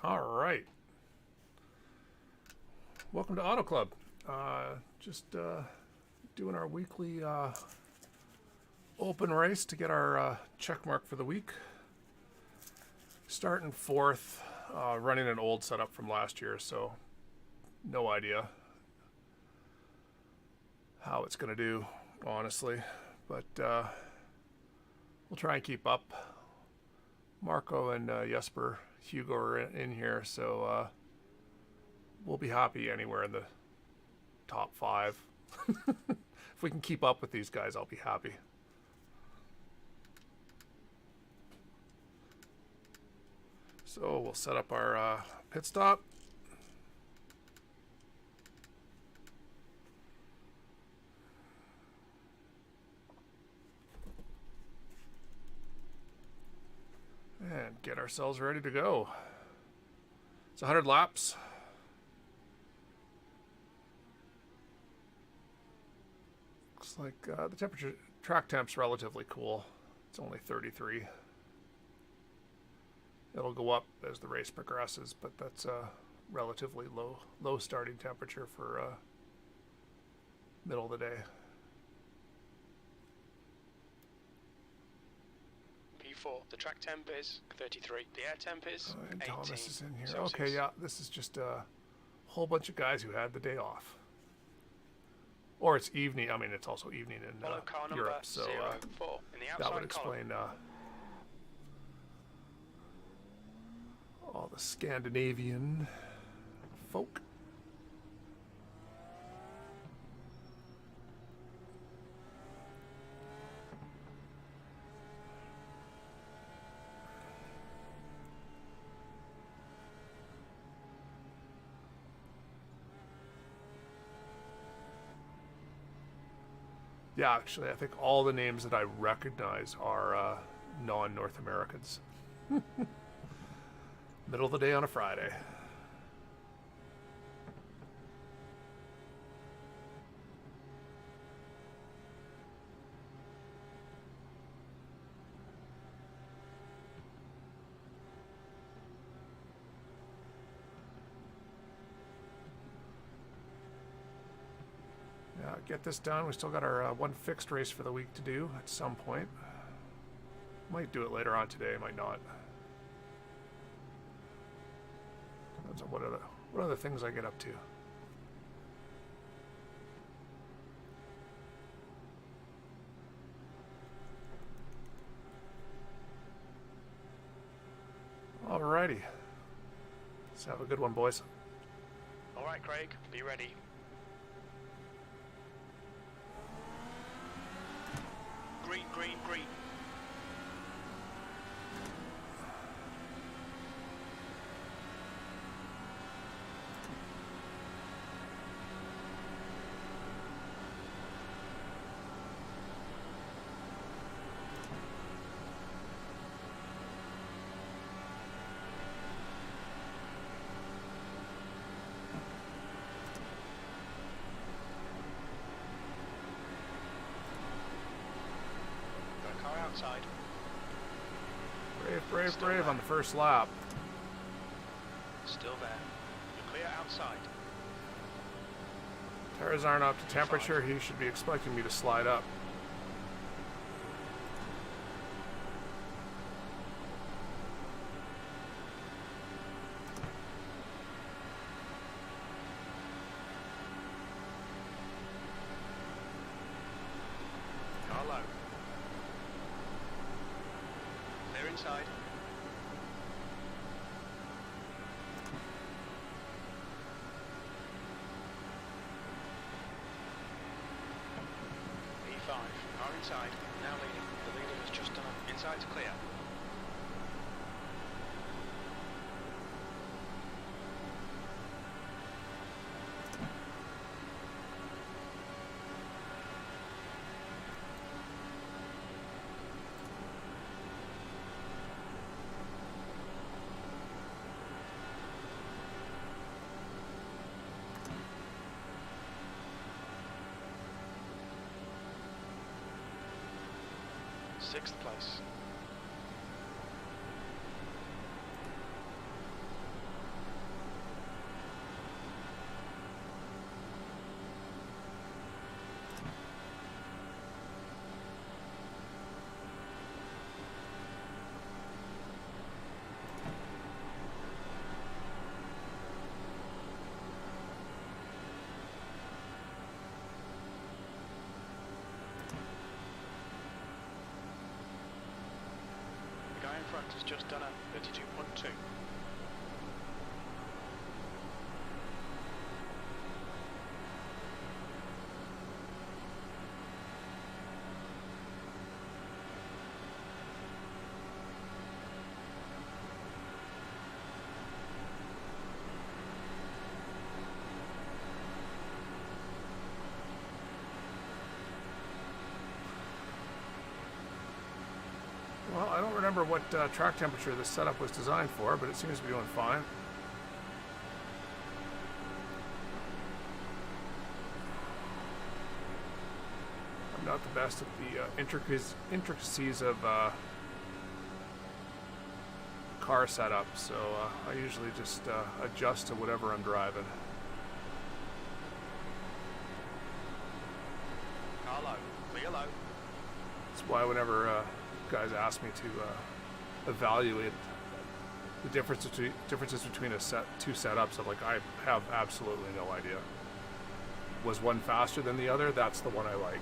All right. Welcome to Auto Club. Just doing our weekly open race to get our check mark for the week. Starting fourth, running an old setup from last year, so no idea how it's going to do, honestly. But we'll try and keep up. Marco and Jesper Hugo are in here, so we'll be happy anywhere in the top 5. If we can keep up with these guys, I'll be happy. So we'll set up our pit stop. And get ourselves ready to go. It's 100 laps. Looks like the temperature, track temp's relatively cool. It's only 33. It'll go up as the race progresses, but that's a relatively low starting temperature for middle of the day. The track temp is 33. The air temp is 18. And Thomas is in here. Celsius. Okay, yeah, this is just a whole bunch of guys who had the day off. Or it's evening. I mean, it's also evening in Europe, so 04 in the outside that would explain all the Scandinavian folk. Yeah, actually, I think all the names that I recognize are non-North Americans. Middle of the day on a Friday. Get this done. We still got our one fixed race for the week to do at some point. Might do it later on today, might not. Depends on what other things I get up to. Alrighty. Let's have a good one, boys. All right, Craig, be ready. Green, green, green. Outside. Brave, brave on the first lap. Still there. You're clear outside. Tires aren't up to temperature. He should be expecting me to slide up. Inside. E5 are inside, now leading. The leader has just done inside to clear. Sixth place. has just done a 32.2. Well, I don't remember what track temperature this setup was designed for, but it seems to be doing fine. I'm not the best at the intricacies of car setup, so I usually just adjust to whatever I'm driving. Car low, clear low. That's why whenever guys ask me to evaluate the differences between two setups, I'm like, I have absolutely no idea. Was one faster than the other? That's the one I like.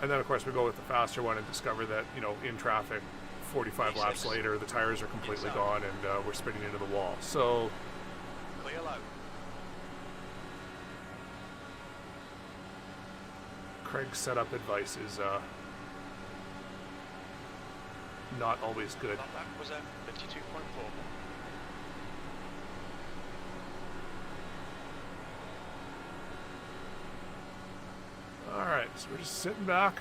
And then of course we go with the faster one and discover that, you know, in traffic 45 laps later the tires are completely gone and we're spinning into the wall. So clear low. Craig's setup advice is not always good. That lap was a 52.4. Alright, so we're just sitting back,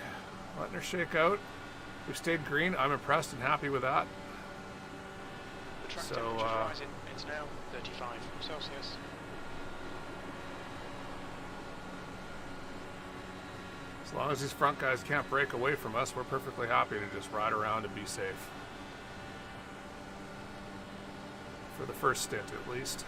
letting her shake out. We've stayed green. I'm impressed and happy with that. The track temperature's rising. It's now 35 Celsius. As long as these front guys can't break away from us, we're perfectly happy to just ride around and be safe. For the first stint, at least.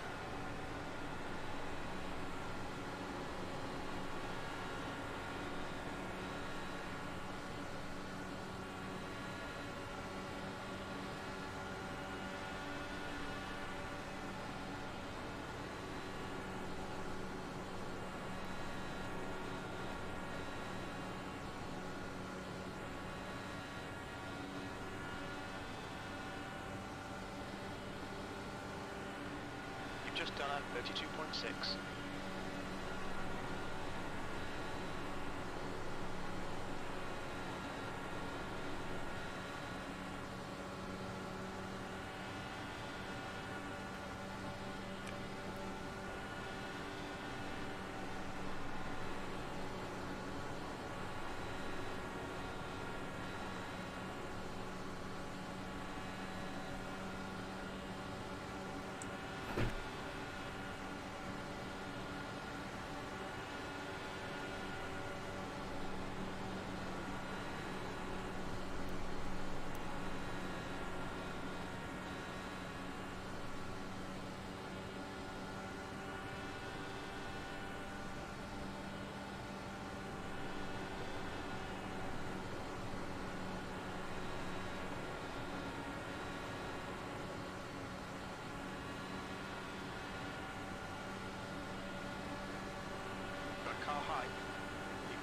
Just done at 32.6.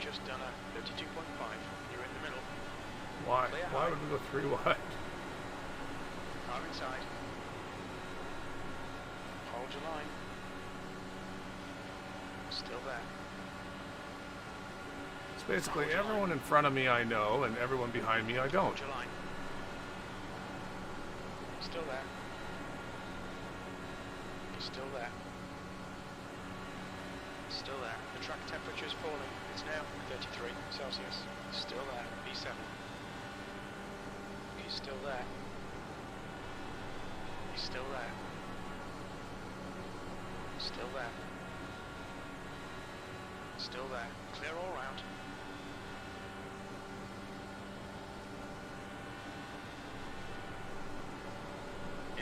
Just done a 32.5. You're in the middle. Why? Why would we go 3 wide? Car inside. Hold your line. Still there. It's basically everyone in front of me I know, and everyone behind me I don't. Hold your line. Still there. You're still there. Still there. The track temperature is falling. It's now 33 Celsius. Still there. B7. He's still there. He's still there. Still there. Still there. Clear all round.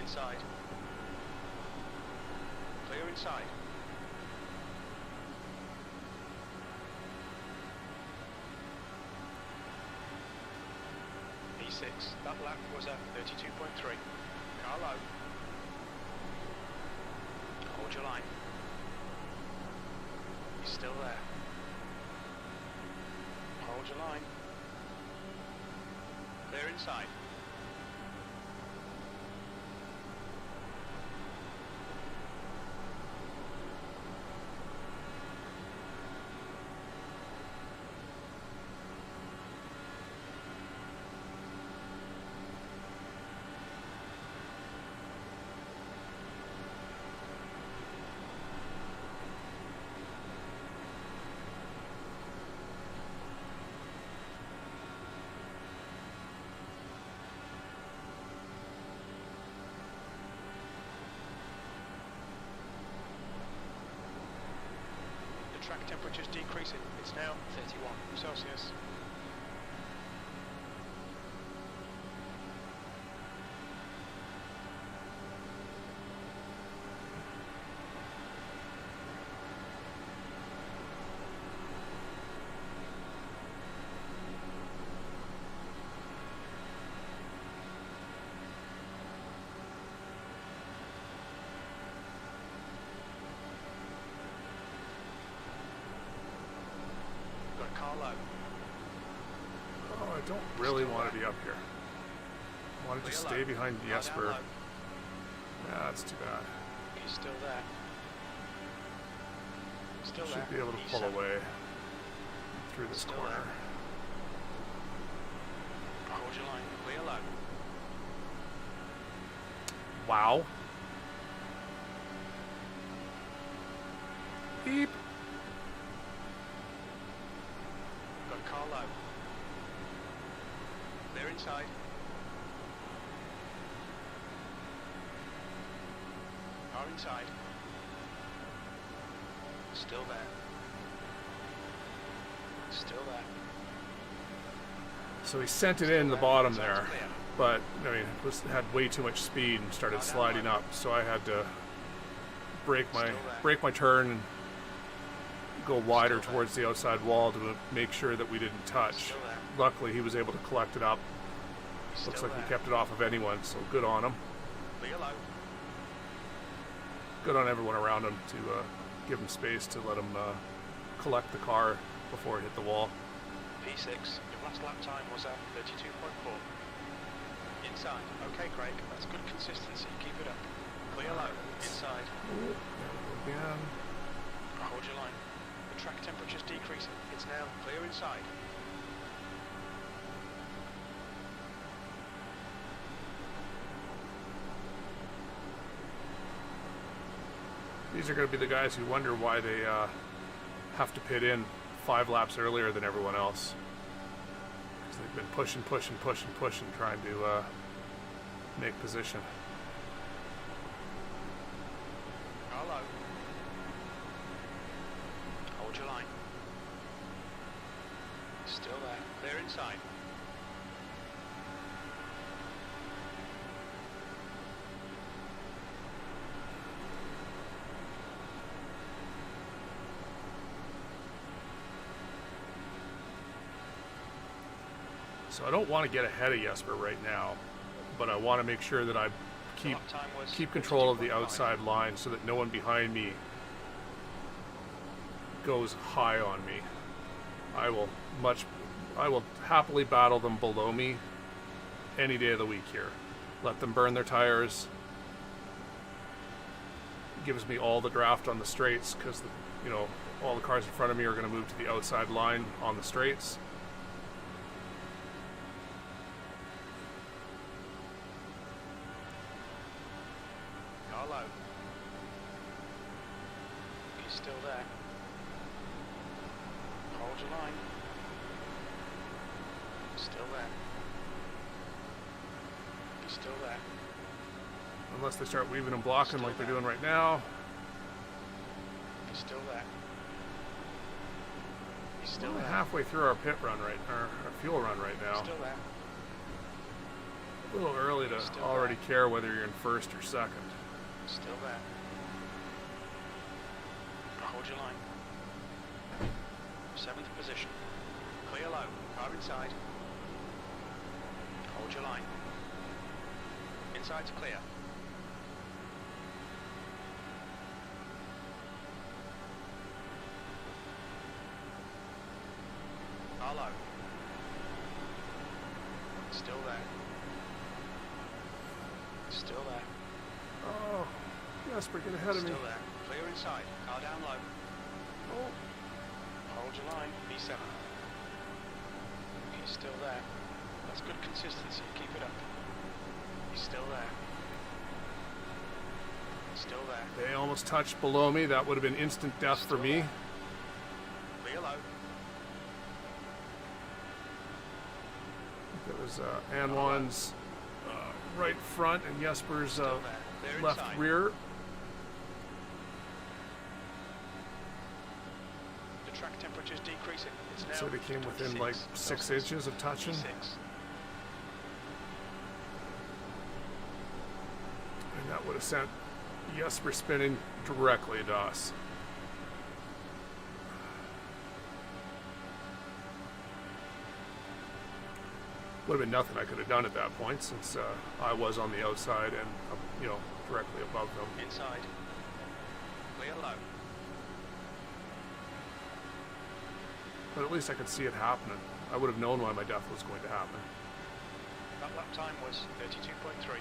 Inside. Clear inside. E6. That lap was a 32.3. Car low. Hold your line. He's still there. Hold your line. Clear inside. Track temperature's decreasing. It's now 31 Celsius. Oh, I don't really want to be up here. I want to just stay behind Jesper. Yeah, that's too bad. He's still there. Still there. Should be able to pull away through this corner. Hold your line. Clear low. Wow. Beep. Got car low. Clear inside. Car inside. Still there. Still there. So he sent it in the bottom there, but I mean, it had way too much speed and started sliding up. So I had to break my turn and go wider towards the outside wall to make sure that we didn't touch. Luckily, he was able to collect it up. Looks like he kept it off of anyone, so good on him. Good on everyone around him to give him space to let him collect the car before it hit the wall. P6, your last lap time was at 32.4. Inside. Okay, Craig, that's good consistency. Keep it up. Clear low. Inside. Again. Hold your line. The track temperature's decreasing. It's now clear inside. These are going to be the guys who wonder why they have to pit in 5 laps earlier than everyone else. Because they've been pushing, trying to make position. Hello. Hold your line. Still there. Clear inside. So I don't want to get ahead of Jesper right now, but I want to make sure that I keep control of the outside line so that no one behind me goes high on me. I will happily battle them below me any day of the week here. Let them burn their tires. Gives me all the draft on the straights because all the cars in front of me are going to move to the outside line on the straights. Hello. He's still there. Hold your line. Still there. He's still there. Unless they start weaving and blocking like they're doing right now. He's still there. He's still We're there. halfway through our pit run our fuel run right now. Still there. A little early to already care whether you're in first or second. Still there. Hold your line. 7th position. Clear low. Car inside. Hold your line. Inside's clear. low. Still there. Still there. Oh, Jesper, get ahead of me. Still there. Clear inside. Car down low. Oh. Hold your line. B7. He's still there. That's good consistency. Keep it up. He's still there. Still there. They almost touched below me. That would have been instant death for me. There. Clear low. It was Anwan's right front and Jesper's left inside. rear. The track temperature's decreasing. It's now So they came within 26 like 6 Celsius. inches of touching. E6. And that would have sent Jesper spinning directly to us. Would have been nothing I could have done at that point, since I was on the outside and directly above them. Inside. Clear low. But at least I could see it happening. I would have known why my death was going to happen. That lap time was 32.3.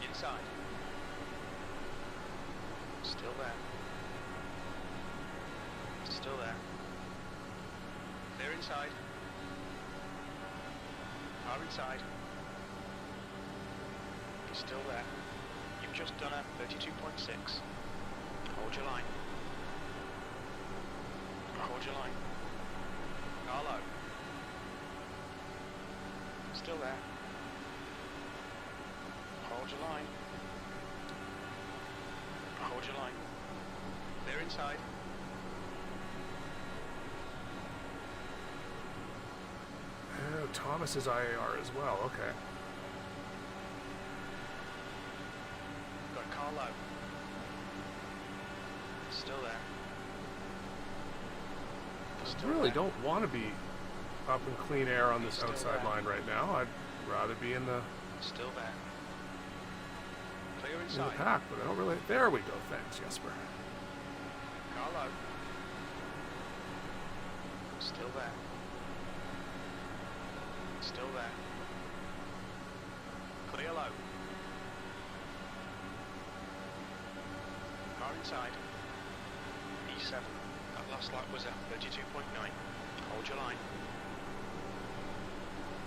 Inside. Still there. Still there. Clear inside. Car inside. He's still there. You've just done a 32.6. Hold your line. Hold your line. Car low. Still there. Hold your line. Hold your line. Clear inside. Oh, Thomas is IAR as well, okay. Got car low. Still there. I really don't want to be up in clean air on this Still outside there. line right now. I'd rather be in the Still there. Clear in the inside. pack, but I don't really. There we go. Thanks, Jesper. Car low. Still there. Still there. Clear low. Car inside. E7. That last lap was at 32.9. Hold your line.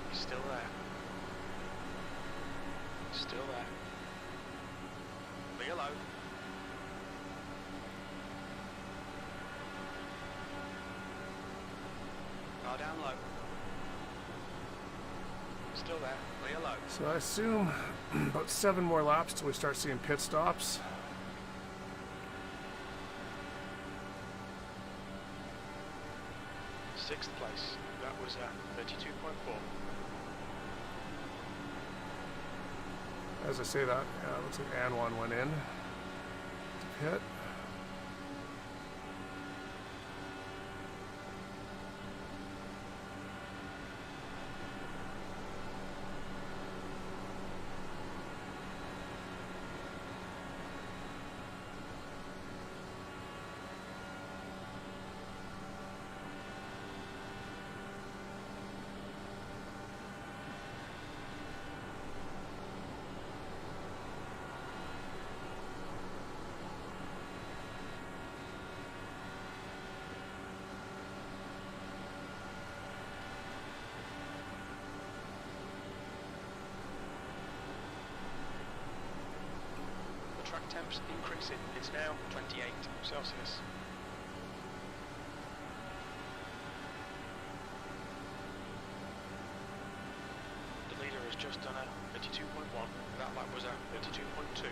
He's still there. Still there. Clear low. Car down low. Still there. Clear low. So I assume about 7 more laps till we start seeing pit stops. Sixth place. That was at 32.4. As I say that, looks like Anwan went in to pit. Track temps increasing. It's now 28 Celsius. The leader has just done a 32.1. That lap was at 32.2.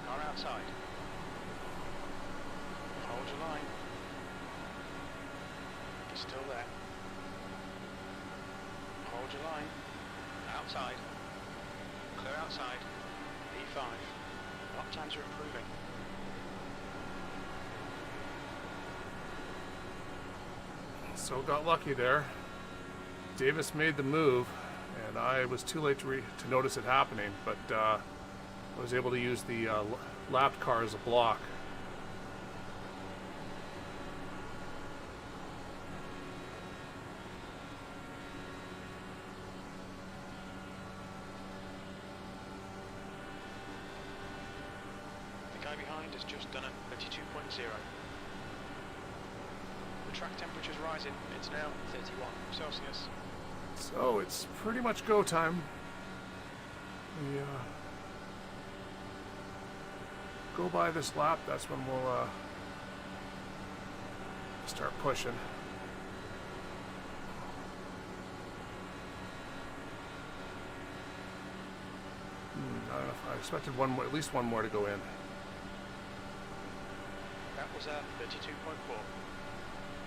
Car outside. Hold your line. He's still there. Hold your line. Outside. Clear outside. P5. Lap times are improving. So got lucky there. Davis made the move, and I was too late to notice it happening, but I was able to use the lapped car as a block. The guy behind has just done a 32.0. The track temperature's rising. It's now 31 Celsius. So it's pretty much go time. We go by this lap, that's when we'll start pushing. I don't know if I expected one more, at least one more to go in. That was a 32.4.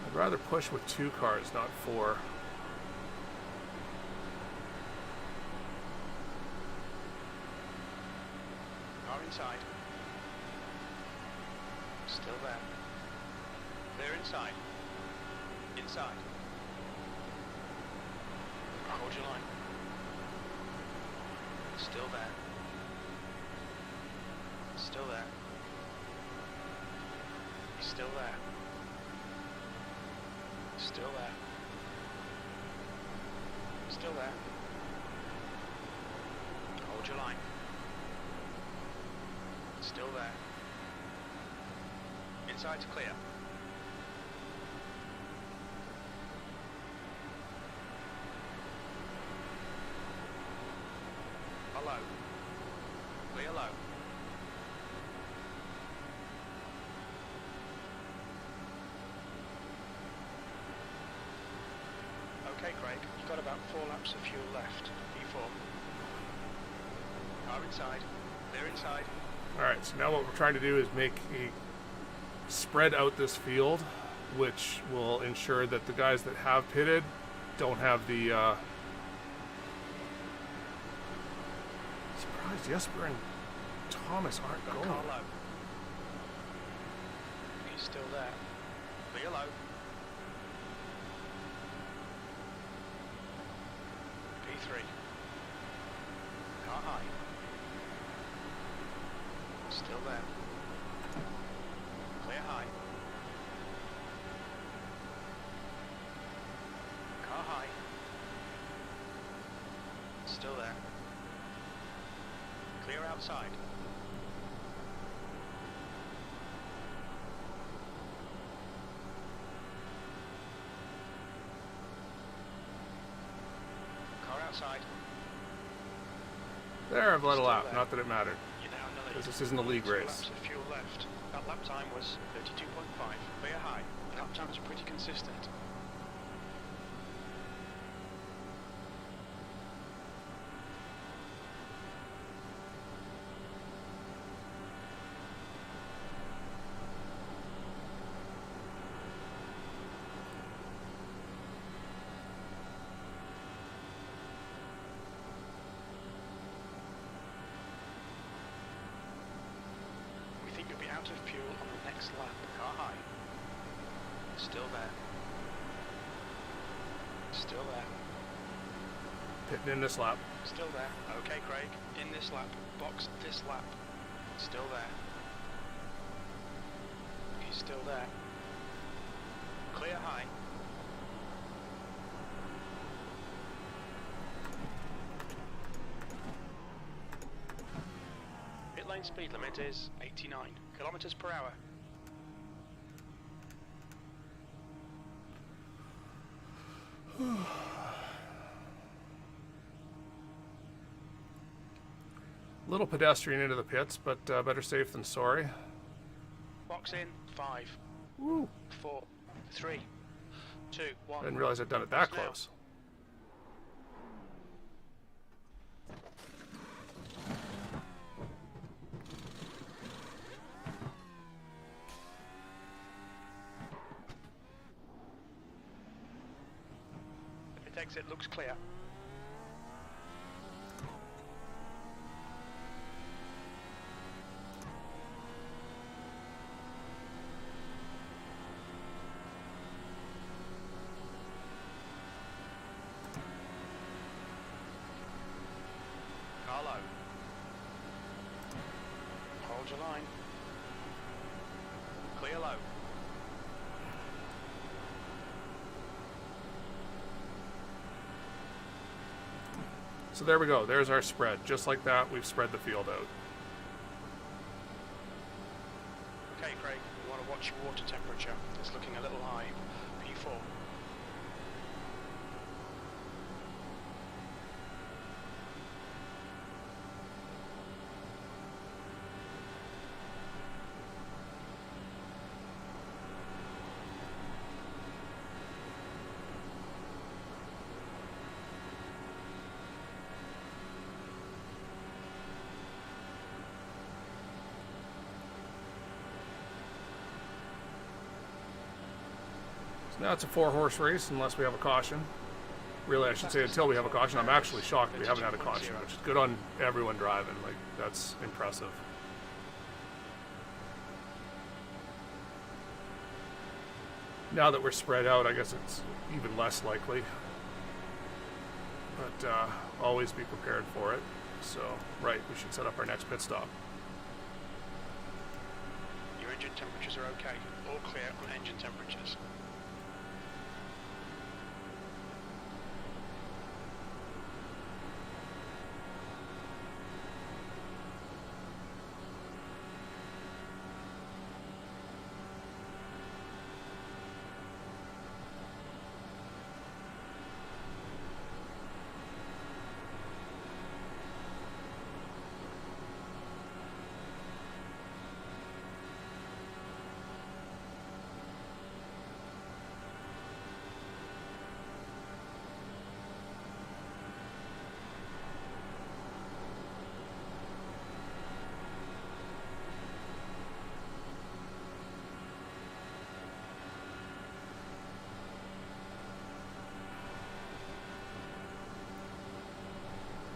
I'd rather push with 2 cars, not 4. Car inside. Still there. They're inside. Inside. Hold your line. Still there. Still there. He's still there. Still there. Still there. Hold your line. Still there. Inside's clear. Hello. Clear low. Okay, Craig, you've got about 4 laps of fuel left. P4. Car inside. They're inside. Alright, so now what we're trying to do is spread out this field, which will ensure that the guys that have pitted don't have the surprised Jesper and Thomas aren't Got going. car low. He's still there. Clear low. P3. Car high. Still there. Clear high. Car high. Still there. Clear outside. Car outside. There, I've let a Still lap, there. not that it mattered. You're now in the lead. Because this isn't a league 2 race. laps of fuel left. That lap time was 32.5. Clear high. Lap times are pretty consistent. We think you'll be out of fuel on the next lap. Car high. Still there. Still there. Pitting in this lap. Still there. Okay, Craig. In this lap. Box this lap. Still there. He's still there. Clear high. Pit lane speed limit is 89 kilometers per hour. Little pedestrian into the pits, but better safe than sorry. Box in 5, Woo. 4, 3, 2, 1. Didn't realize I'd done it that Now. close. The pit exit looks clear. Clear low. So there we go. There's our spread. Just like that, we've spread the field out. Okay, Craig, we want to watch your water temperature. It's looking a little high. P4. Now it's a 4-horse race unless we have a caution. Really, I should say until we have a caution. I'm actually shocked we haven't had a caution, which is good on everyone driving. Like, that's impressive. Now that we're spread out, I guess it's even less likely. But always be prepared for it. So, right, we should set up our next pit stop. Your engine temperatures are okay. All clear on engine temperatures.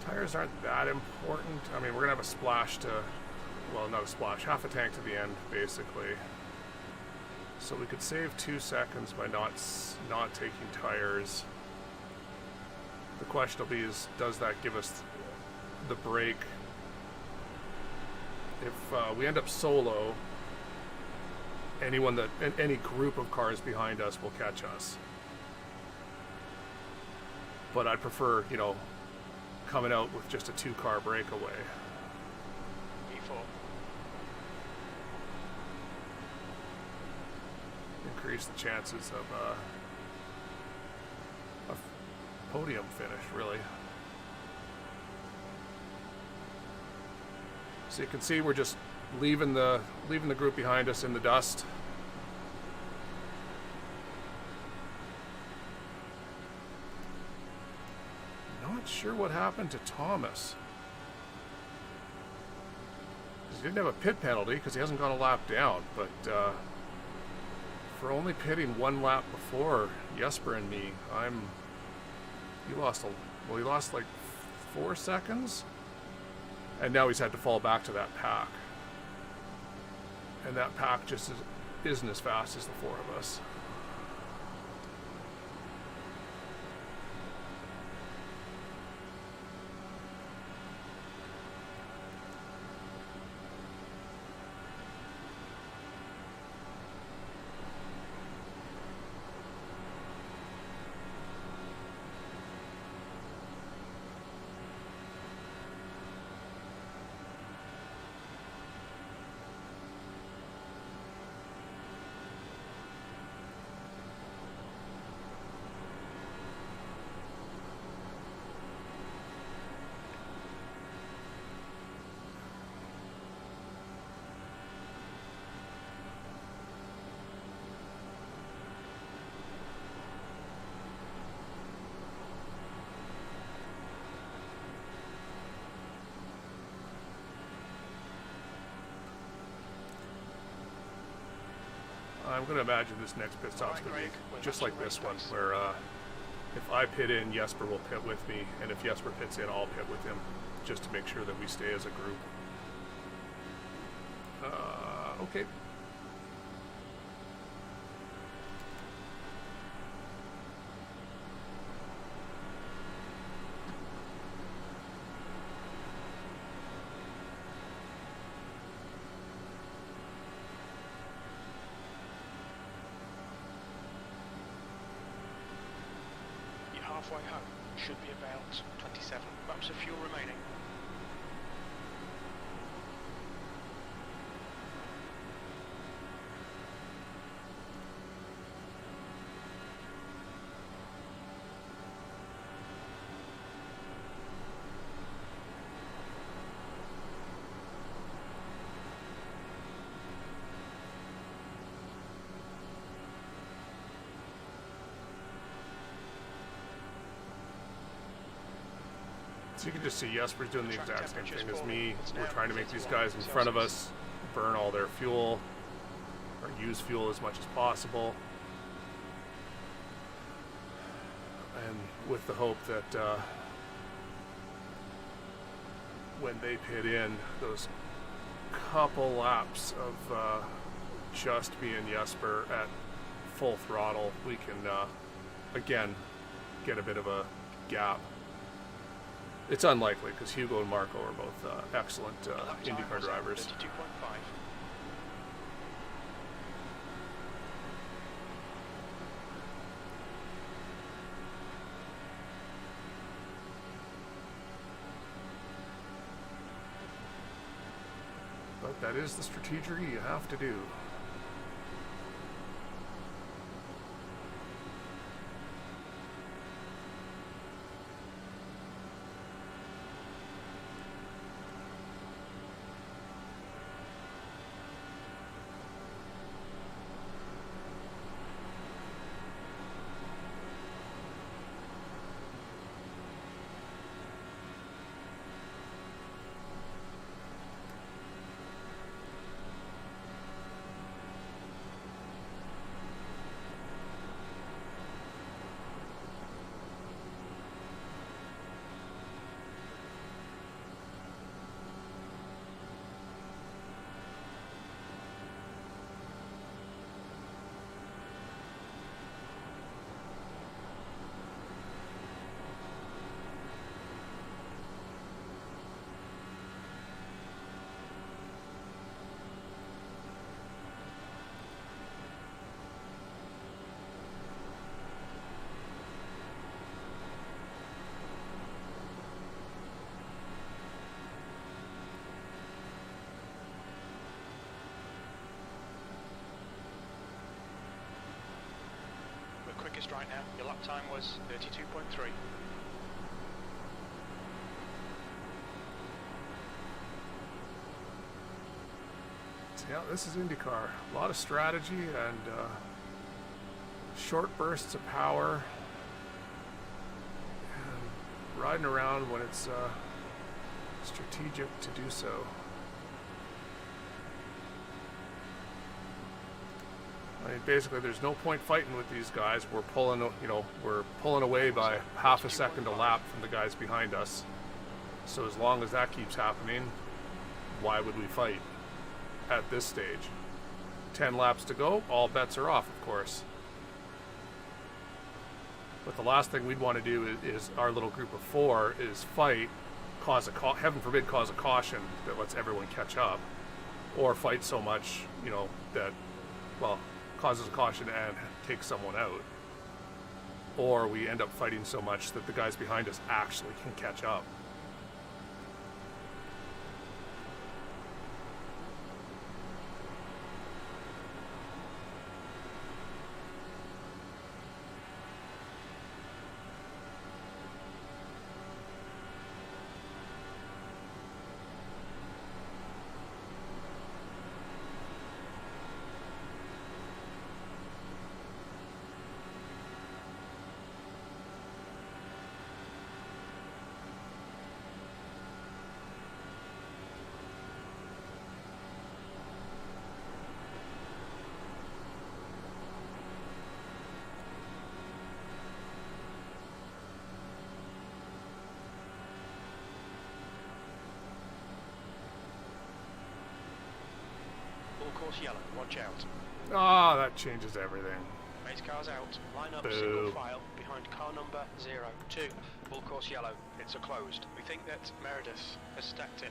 Tires aren't that important. I mean, we're gonna have a splash to, well, not a splash, half a tank to the end, basically. So we could save 2 seconds by not taking tires. The question will be is, does that give us the break? If we end up solo, any group of cars behind us will catch us. But I'd prefer, you know, coming out with just a 2-car breakaway. P4. Increase the chances of a podium finish, really. So you can see we're just leaving the group behind us in the dust. Not sure what happened to Thomas. He didn't have a pit penalty because he hasn't gone a lap down, but for only pitting 1 lap before Jesper and me, he lost like 4 seconds, and now he's had to fall back to that pack, and that pack just isn't as fast as the 4 of us. I'm going to imagine this next pit stop's going to be just like this one, where if I pit in, Jesper will pit with me, and if Jesper pits in, I'll pit with him, just to make sure that we stay as a group. Okay. halfway home. Should be about 27 laps of fuel remaining. So you can just see Jesper's doing the exact same thing as me. We're trying to make these guys in front of us burn all their fuel, or use fuel as much as possible. And with the hope that when they pit in, those couple laps of just being Jesper at full throttle, we can, again, get a bit of a gap. It's unlikely because Hugo and Marco are both excellent IndyCar drivers. 32.5. But that is the strategy you have to do. Quickest right now. Your lap time was 32.3. So yeah, this is IndyCar. A lot of strategy and short bursts of power, and riding around when it's strategic to do so. I mean, basically, there's no point fighting with these guys. We're pulling, we're pulling away by half a second a lap from the guys behind us. So as long as that keeps happening, why would we fight at this stage? 10 laps to go, all bets are off, of course. But the last thing we'd want to do is our little group of 4 is fight, heaven forbid, cause a caution that lets everyone catch up, or fight so much, that, well, causes a caution and takes someone out, or we end up fighting so much that the guys behind us actually can catch up. Course yellow, watch out. Ah, that changes everything. Race cars out, line up Boo. single file behind car number 02. Full course yellow, it's a closed. We think that Meredith has stacked in.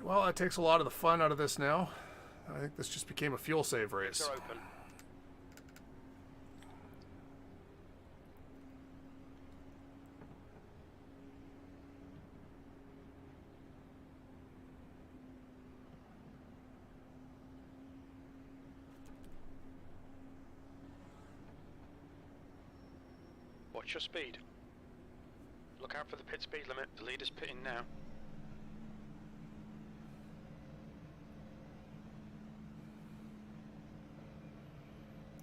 Well, that takes a lot of the fun out of this now. I think this just became a fuel save race. Pits are open. Watch your speed. Look out for the pit speed limit. The leader's pitting now.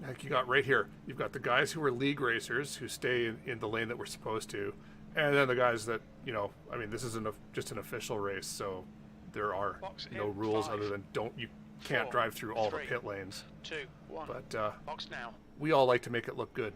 Like you got right here, you've got the guys who are league racers who stay in the lane that we're supposed to, and then the guys that, you know, I mean, this isn't just an official race, so there are no rules other than you can't drive through all the pit lanes. 2, 1. But Box now. we all like to make it look good.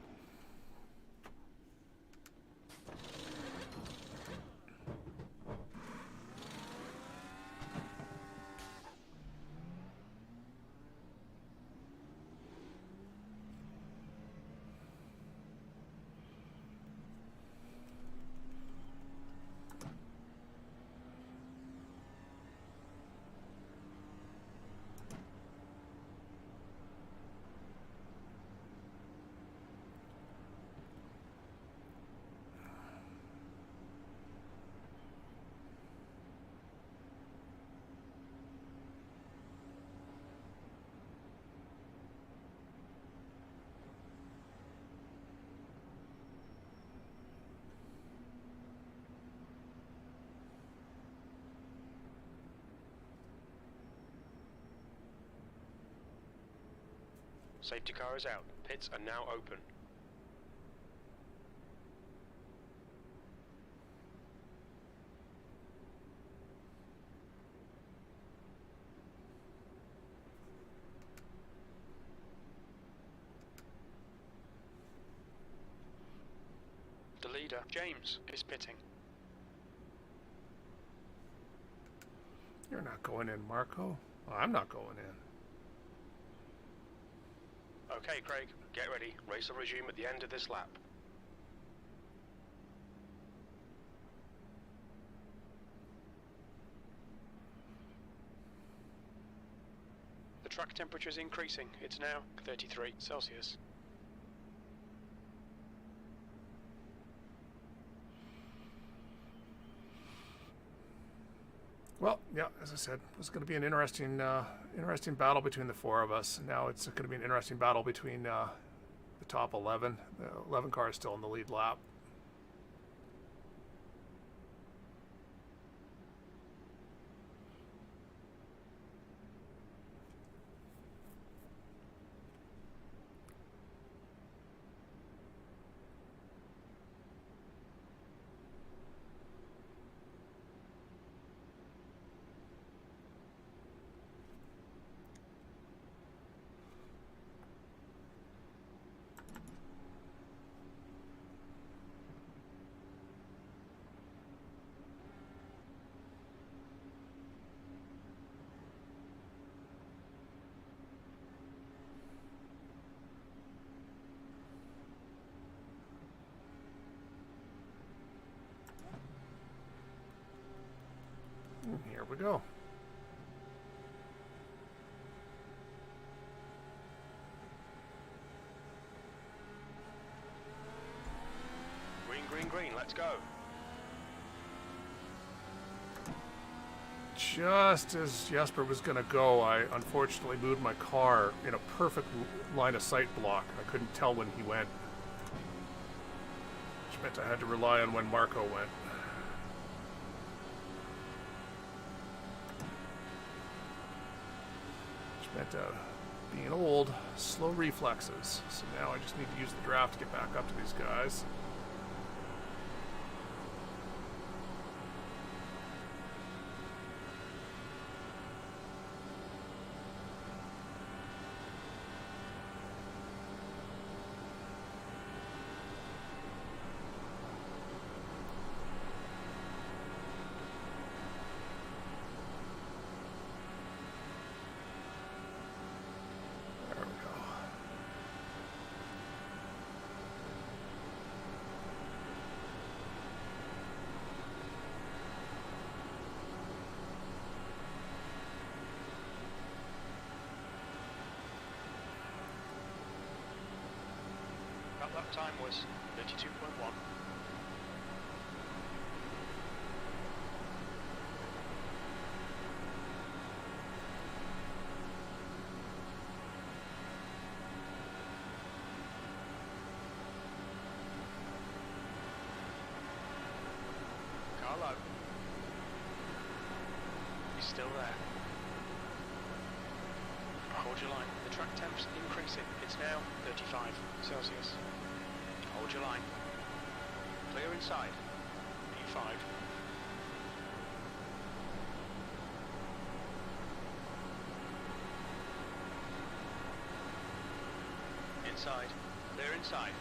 Safety car is out. Pits are now open. The leader, James, is pitting. You're not going in, Marco. Well, I'm not going in. Okay, Craig, get ready. Race will resume at the end of this lap. The track temperature is increasing. It's now 33 Celsius. Well, yeah, as I said, it's going to be an interesting battle between the four of us. Now it's going to be an interesting battle between the top 11. The 11 car is still in the lead lap. Here we go. Green, green, green, let's go. Just as Jesper was going to go, I unfortunately moved my car in a perfect line of sight block. I couldn't tell when he went, which meant I had to rely on when Marco went. Being old, slow reflexes. So now I just need to use the draft to get back up to these guys. lap time was 32.1. Car low. He's still there. Hold your line. The track temp's increasing. It's now 35 Celsius. Hold your line. Clear inside. P5. Inside. Clear inside.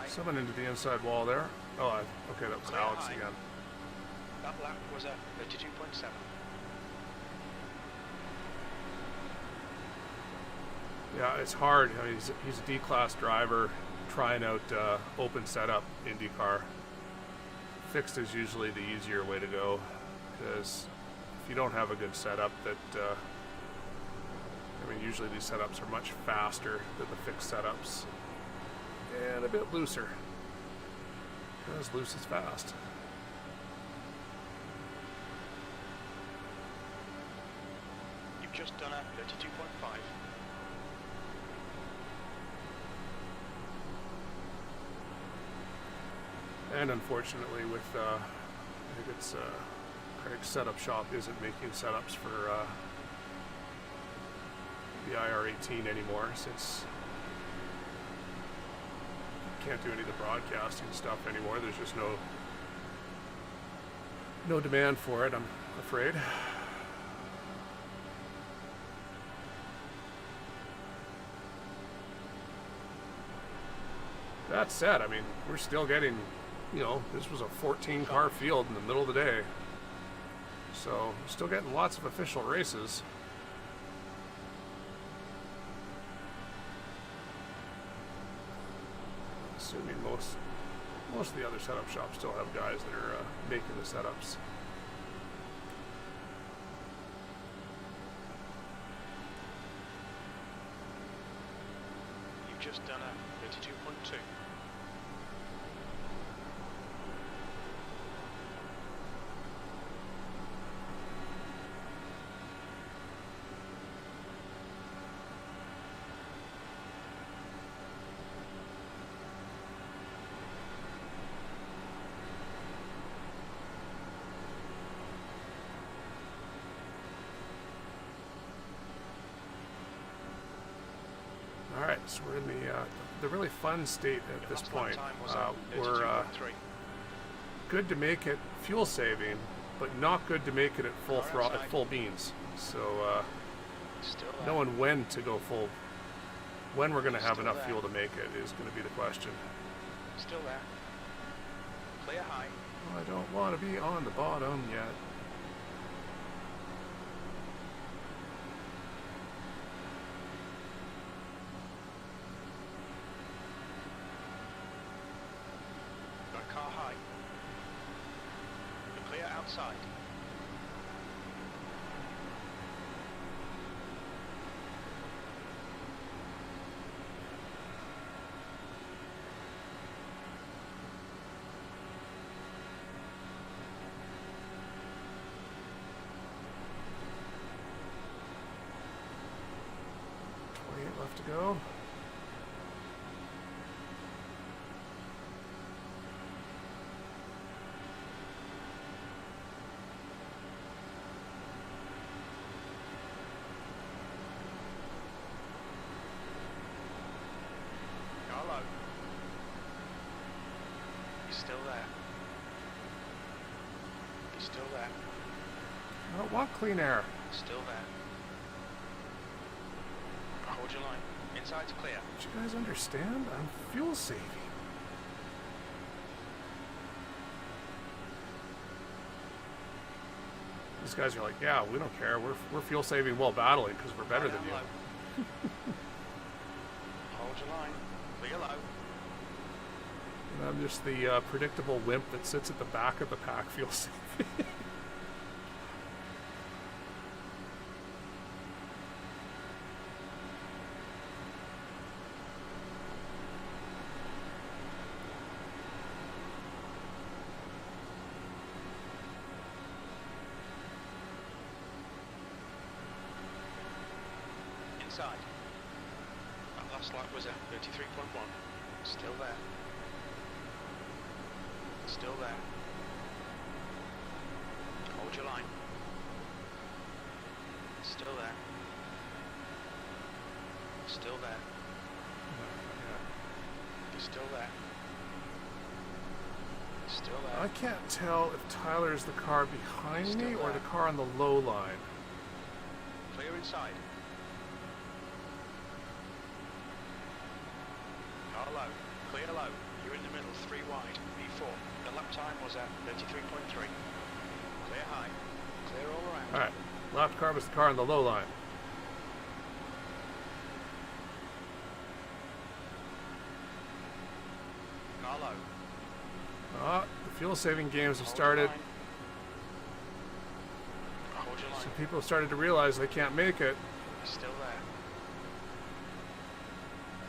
Someone into the inside wall there. Oh, okay, that was Clear Alex high. again. That lap was at 32.7. Yeah, it's hard. I mean, he's a D-class driver trying out open setup IndyCar. Fixed is usually the easier way to go, because if you don't have a good setup, I mean, usually these setups are much faster than the fixed setups. And a bit looser. As loose as fast. You've just done a 32.5. And unfortunately, with I think it's Craig's setup shop isn't making setups for the IR18 anymore, since can't do any of the broadcasting stuff anymore. There's just no demand for it, I'm afraid. That said, I mean, we're still getting, this was a 14 car field in the middle of the day. So, we're still getting lots of official races. Assuming most of the other setup shops still have guys that are making the setups. You've just done a 32.2. Alright, so we're in the really fun state at this point. We're good to make it fuel saving, but not good to make it at full throttle, at full beans. So knowing when to go full, when we're going to have enough fuel to make it is going to be the question. Still there. Clear high. I don't want to be on the bottom yet. Car high. You're clear outside. Left to go. He's still there. He's still there. I don't want clean air. Still there. Hold your line. Inside's clear. Do you guys understand? I'm fuel saving. These guys are like, yeah, we don't care. We're fuel saving while battling because we're better than you. Hold your line. Clear low. And I'm just the predictable wimp that sits at the back of the pack fuel saving. Inside. That last lap was at 33.1. Still there. Still there. Hold your line. Still there. Still there. You're still there. Still there. I can't tell if Tyler's the car behind Still me or there. the car on the low line. Clear inside. Car low. Clear low. You're in the middle, 3 wide. B4. The lap time was at 33.3. Clear high. Clear all around. Alright, lap car was the car on the low line. Car low. The fuel saving games have Hold started. your line. Hold your line. So people have started to realize they can't make it. Still there.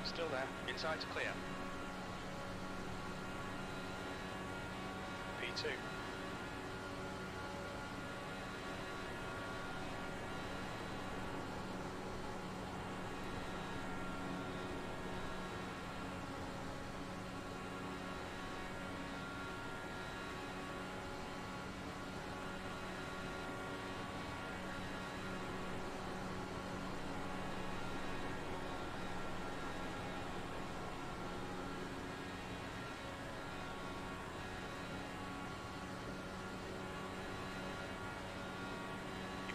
Still there. Inside's clear. P2.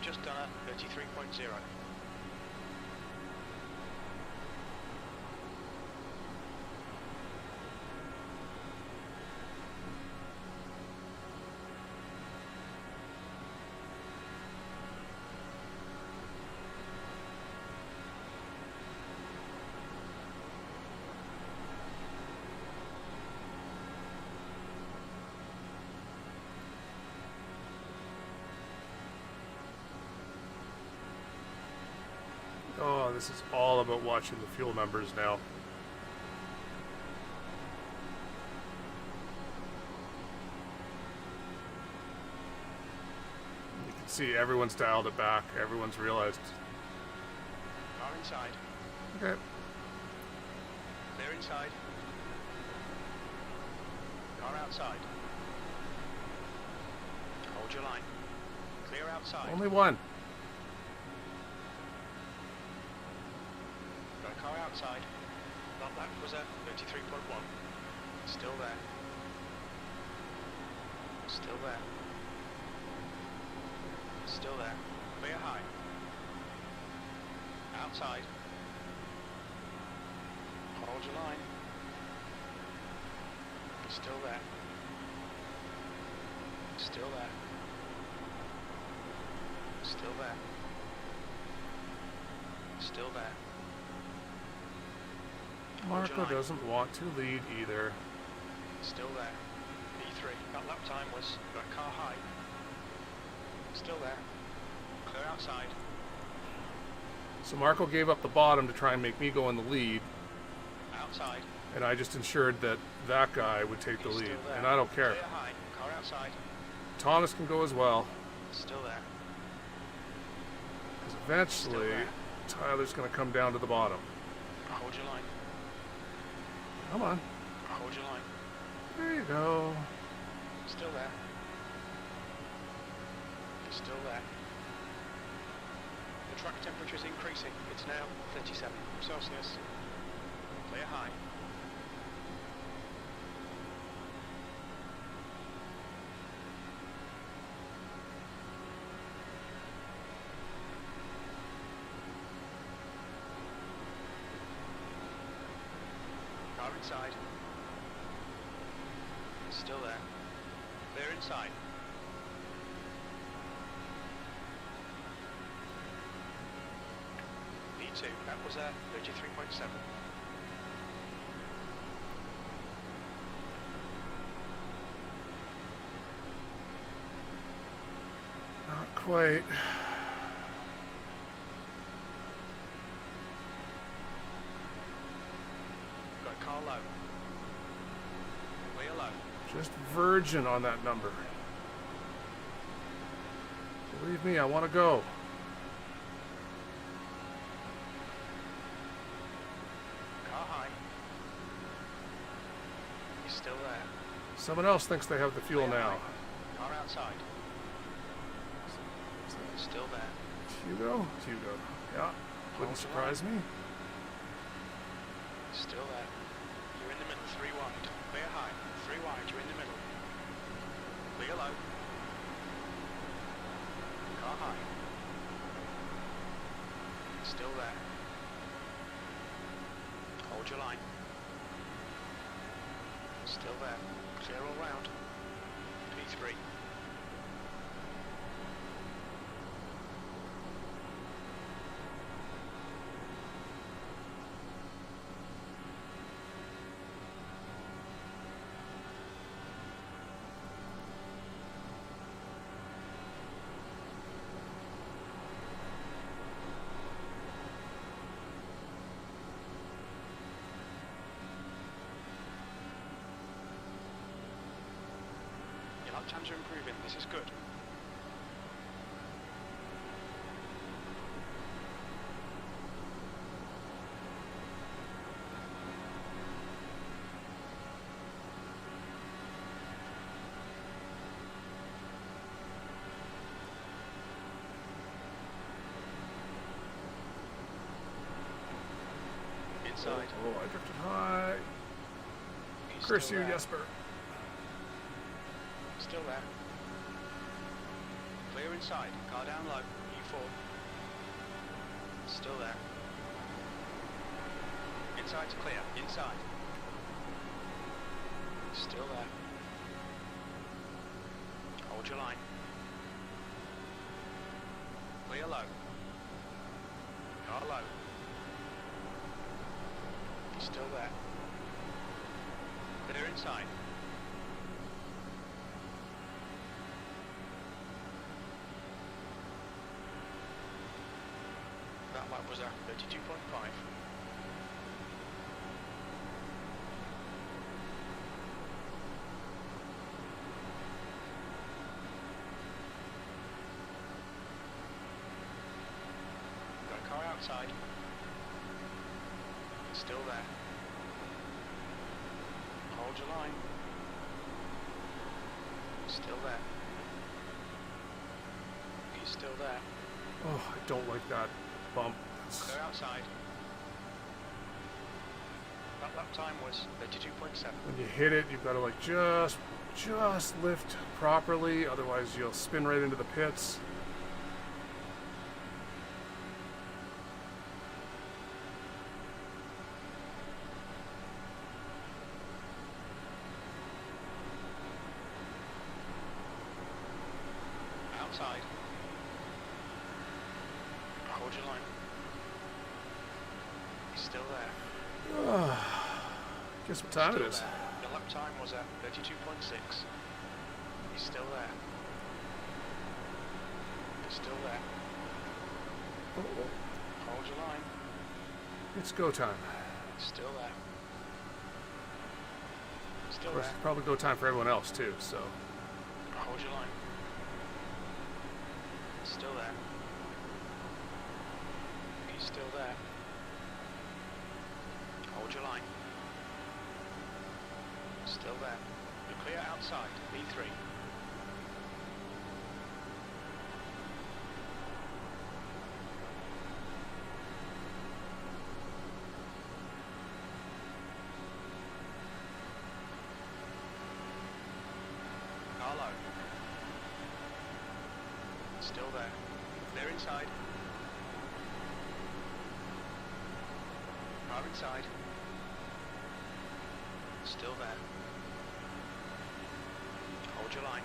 Just done a 33.0. Oh, this is all about watching the fuel numbers now. You can see everyone's dialed it back. Everyone's realized. Car inside. Okay. Clear inside. Car outside. Hold your line. Clear outside. Only one. Got a car outside. That was at 33.1. Still there. Still there. Still there. Clear high. Outside. Hold your line. Still there. Still there. Still there. Still there. Marco doesn't want to lead either. Still there. E3. That lap time was that car high. Still there. Clear outside. So Marco gave up the bottom to try and make me go in the lead, Outside. and I just ensured that that guy would take the He's lead, still there. and I don't care. Clear high. Car outside. Thomas can go as well, Still there. because eventually there. Tyler's going to come down to the bottom. Hold your line. Come on. Hold your line. There you go. Still there. You're still there. The track temperature is increasing. It's now 37 Celsius. Clear high. inside. Still there. Clear inside. P2, that was 33.7. Not quite. Got car low. Clear low. Just virgin on that number. Believe me, I want to go. Car high. He's still there. Someone else thinks they have the fuel Clear now. high. Car outside. Still there. Hugo? Hugo. Yeah. Wouldn't surprise me. Still there. You're in the middle, 3 wide. Clear high. 3 wide, you're in the middle. Clear low. Car high. Still there. Hold your line. Still there. Clear all round. P3. Your lap times are improving. This is good. Inside. Oh, I drifted high. He's Curse still you, there. Jesper. Still there. Clear inside. Car down low. E4. Still there. Inside's clear. Inside. Still there. Hold your line. Clear low. Car low. Still there. Clear inside. That lap was a 32.5. Got a car outside. It's still there. Hold your line. Still there. He's still there. Oh, I don't like that bump. Clear outside. That lap time was 32.7. When you hit it, you've got to like just lift properly, otherwise you'll spin right into the pits. Outside. Hold your line. He's still there. Guess what time it is. There. Your lap time was at 32.6. He's still there. He's still there. Hold your line. It's go time. Still there. Still Of course, there. it's probably go time for everyone else too, so. Hold your line. Still there. He's still there. Hold your line. Still there. You're clear outside. B3. Car low. Still there. Clear inside. Car inside. Still there. Hold your line.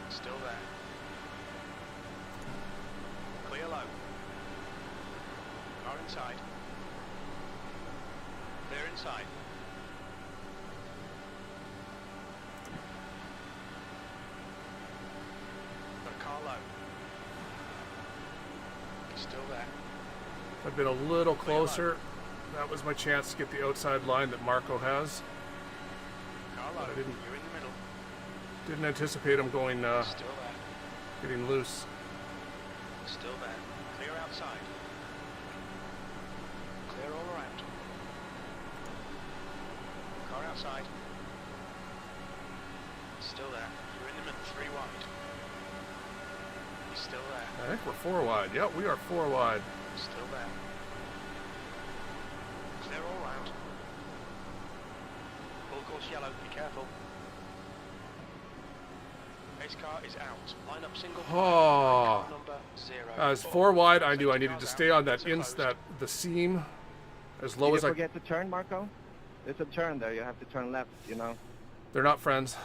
Still there. Clear low. Car inside. Clear inside. Got a car low. Still there. I've been a little closer. That was my chance to get the outside line that Marco has. Car low. I didn't- You're in the middle. Didn't anticipate him going, Still there. getting loose. Still there. Clear outside. Clear all around. Car outside. Still there. You're in the middle. 3 wide. He's still there. I think we're 4 wide. Yep, we are 4 wide. Still there. Clear all round. Full course yellow. Be careful. Pace car is out. Line up single. Oh. Car number 0. As 4 wide, I knew I Safety needed to car's stay out. on that Closed. the seam as low Did as you I. forget to turn, Marco? There's a turn there. You have to turn left, you know. They're not friends.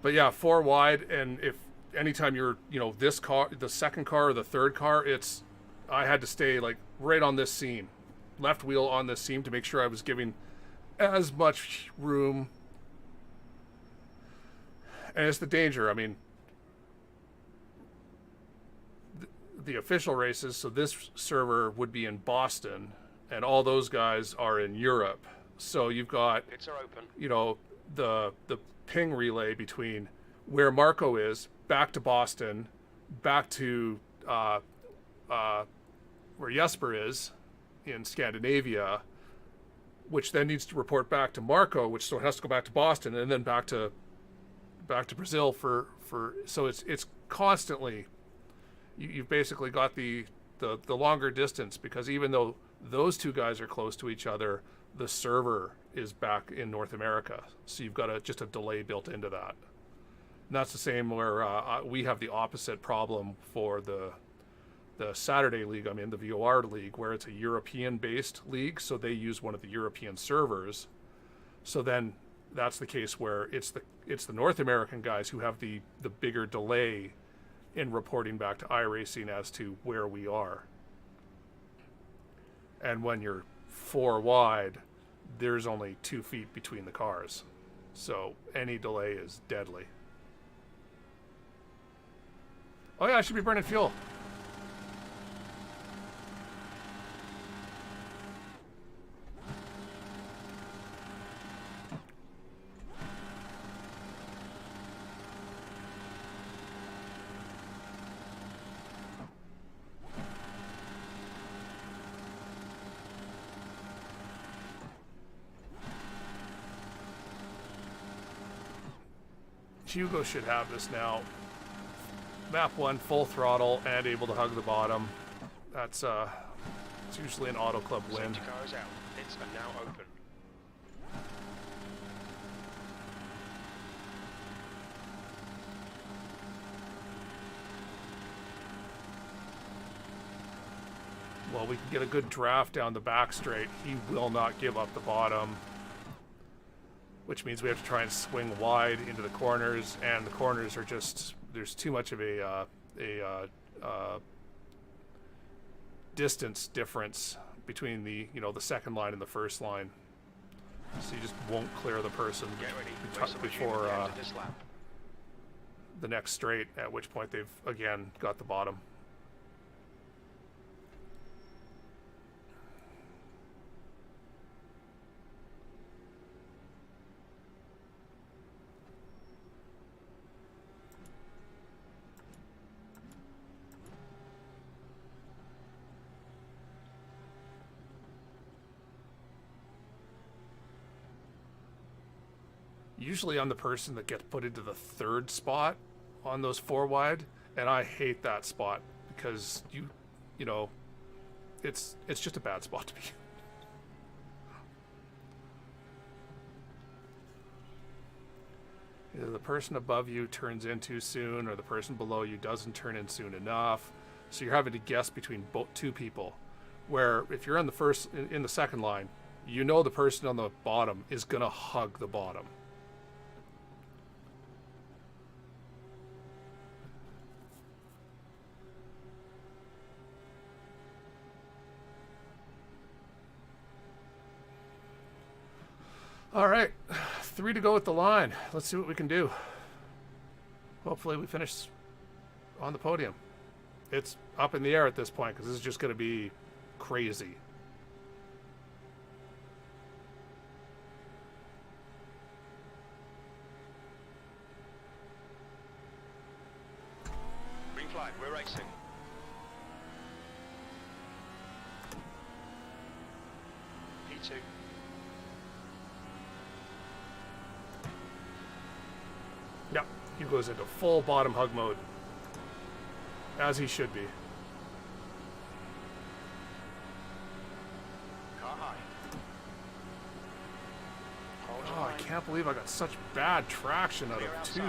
But yeah, 4 wide, and if anytime you're, this car, the second car or the third car, I had to stay like right on this seam, left wheel on this seam to make sure I was giving as much room. And it's the danger. I mean, the official races, so this server would be in Boston, and all those guys are in Europe. So you've got, Pits are open. the ping relay between where Marco is, back to Boston, back to where Jesper is in Scandinavia, which then needs to report back to Marco, which so has to go back to Boston and then back to Brazil for so it's constantly you've basically got the longer distance, because even though those two guys are close to each other, the server is back in North America, so you've got just a delay built into that. And that's the same where we have the opposite problem for the Saturday league I'm in, the VOR league, where it's a European-based league, so they use one of the European servers. So then that's the case where it's the North American guys who have the bigger delay in reporting back to iRacing as to where we are. And when you're 4 wide, there's only 2 feet between the cars, so any delay is deadly. Oh yeah, I should be burning fuel. Hugo should have this now. Map 1 full throttle and able to hug the bottom. That's it's usually an auto club win. Safety car is out. Pits are now open. Well, we can get a good draft down the back straight. He will not give up the bottom, which means we have to try and swing wide into the corners, and the corners are just, there's too much of a distance difference between the second line and the first line, so you just won't clear the person Get ready. before After this lap. the next straight, at which point they've again got the bottom. Usually I'm the person that gets put into the third spot on those 4 wide, and I hate that spot because it's just a bad spot to be. Either the person above you turns in too soon, or the person below you doesn't turn in soon enough. So you're having to guess between two people. Where if you're in the second line, you know the person on the bottom is gonna hug the bottom. All right, 3 to go at the line. Let's see what we can do. Hopefully we finish on the podium. It's up in the air at this point because this is just going to be crazy. Green flag, we're racing. P2. Yep, he goes into full bottom hug mode. As he should be. Car high. Hold your Oh, I line. can't believe I got such bad traction out Clear of outside. 2.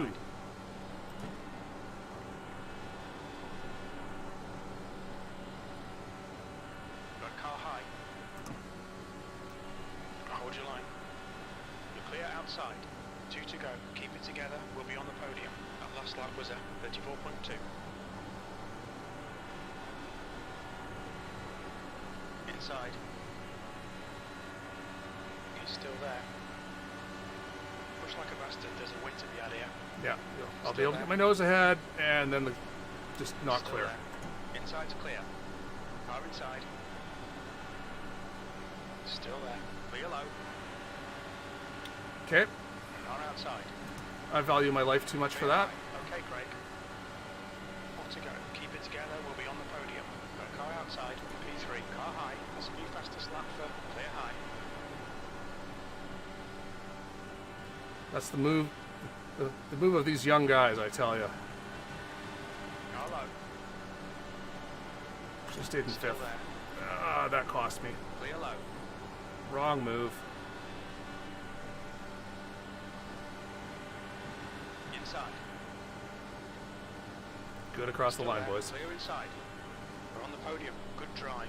Got car high. Hold your line. You're clear outside. 2 to go. Keep it together. We'll be on the podium. That last lap was at 34.2. Inside. He's still there. Push like a bastard. There's a win to be had here. Yeah, I'll be Still able to there. get my nose ahead, and then just not Still clear. there. Inside's clear. Car inside. Still there. Clear low. Okay, Car outside. I value my life too much for that. Okay, Craig. 4 to go. Keep it together. We'll be on the podium. Got car outside. P3. Car high. That's a new fastest lap for clear high. That's the move. The move of these young guys, I tell you. Car low. Just stayed in Still 5th. there. Ah, that cost me. Clear low. Wrong move. Inside. Good across the Still line, there. boys. Clear inside. We're on the podium. Good drive.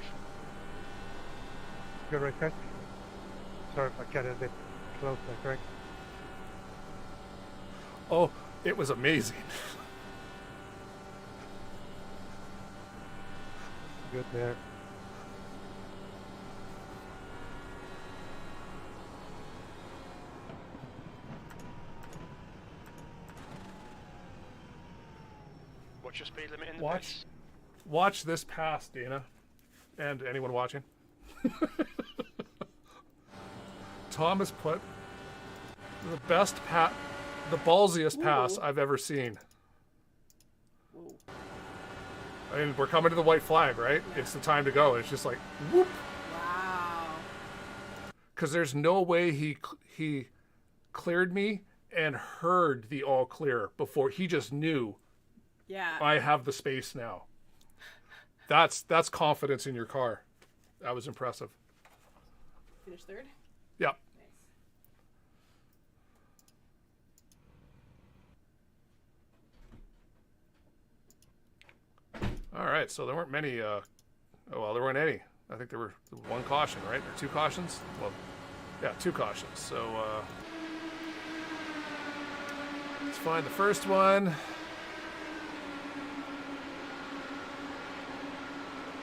Good right there. Sorry if I got a bit close there, Greg. Oh, it was amazing. Good there. What's your speed limit in the Watch. pits? Watch this pass, Dana, and anyone watching. Thomas put the the ballsiest pass I've ever seen. I mean, we're coming to the white flag, right? It's the time to go. It's just like, whoop. Wow. Because there's no way he cleared me and heard the all clear before. He just knew Yeah. I have the space now. That's confidence in your car. That was impressive. Finish third. Yeah. Nice. All right. So there weren't many. There weren't any. I think there were one caution, right? Or 2 cautions. Well, yeah, 2 cautions. So let's find the first one.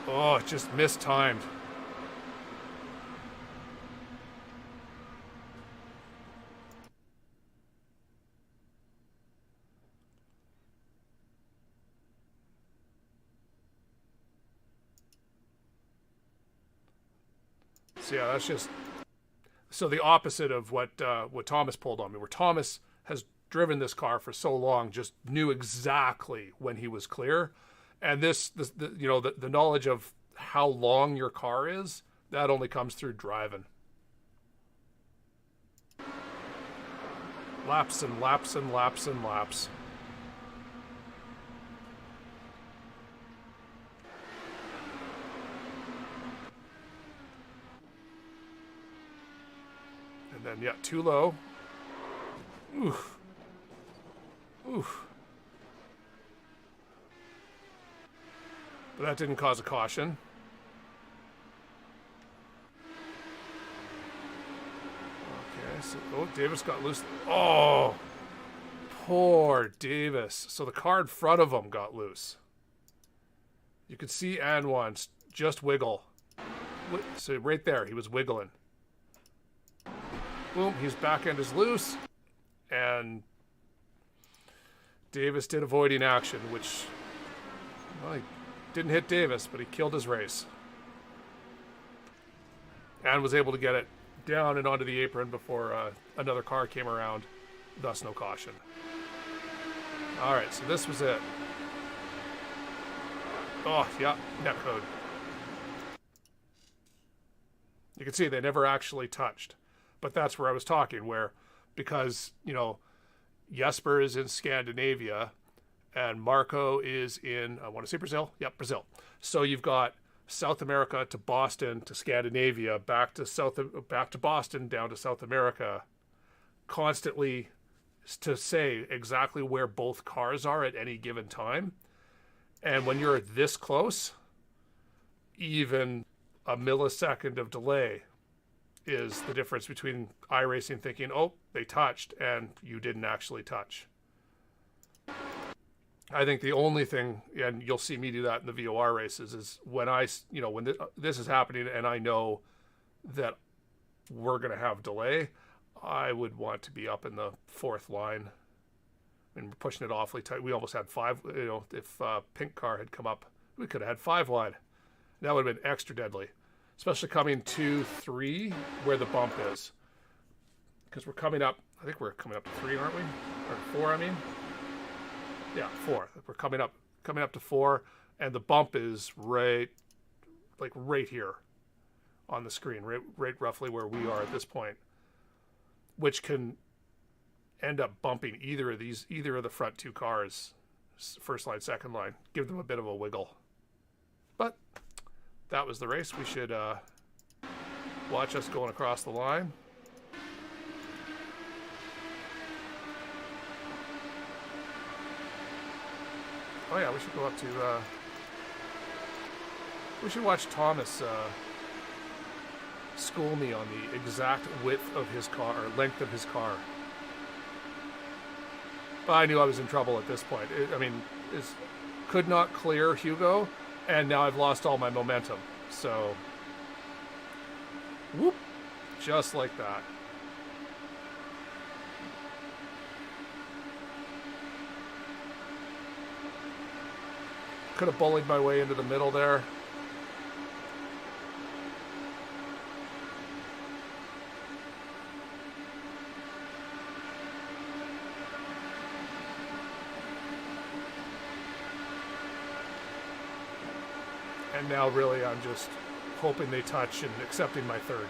Oh, it just mistimed. So yeah, that's just the opposite of what Thomas pulled on me. Where Thomas has driven this car for so long, just knew exactly when he was clear, and the knowledge of how long your car is, that only comes through driving. Laps and laps and laps and laps. And then, yeah, too low. Oof. Oof. But that didn't cause a caution. Okay, so, oh, Davis got loose. Oh, poor Davis. So the car in front of him got loose. You could see Anwan just wiggle. So right there, he was wiggling. Boom, his back end is loose. And Davis did avoiding action, which, well, he didn't hit Davis, but he killed his race. And was able to get it down and onto the apron before another car came around. Thus, no caution. All right, so this was it. Oh, yeah, net code. You can see they never actually touched. But that's where I was talking, where because, you know, Jesper is in Scandinavia and Marco is in, I want to say Brazil. Yep, Brazil. So you've got South America to Boston to Scandinavia, back to Boston, down to South America, constantly to say exactly where both cars are at any given time. And when you're this close, even a millisecond of delay is the difference between iRacing thinking, oh, they touched, and you didn't actually touch. I think the only thing, and you'll see me do that in the VOR races, is when when this is happening and I know that we're going to have delay, I would want to be up in the fourth line. And we're pushing it awfully tight. We almost had 5, if pink car had come up, we could have had 5 wide. That would have been extra deadly. Especially coming 2-3 where the bump is. Because we're coming up, I think we're coming up to 3, aren't we? Or 4, I mean. Yeah, 4. We're coming up to 4, and the bump is right here on the screen, right roughly where we are at this point, which can end up bumping either of the front 2 cars, first line, second line, give them a bit of a wiggle. But that was the race. We should watch us going across the line. Oh yeah, we should go up to, we should watch Thomas school me on the exact width of his car, or length of his car. But I knew I was in trouble at this point. Could not clear Hugo, and now I've lost all my momentum. So, whoop, just like that. Could have bullied my way into the middle there. And now really I'm just hoping they touch and accepting my third.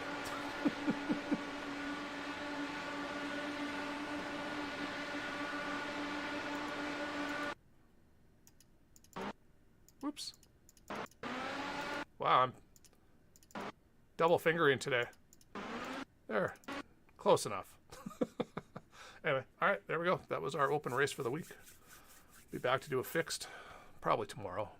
Whoops. Wow, I'm double fingering today. There. Close enough. Anyway, alright, there we go. That was our open race for the week. Be back to do a fixed probably tomorrow.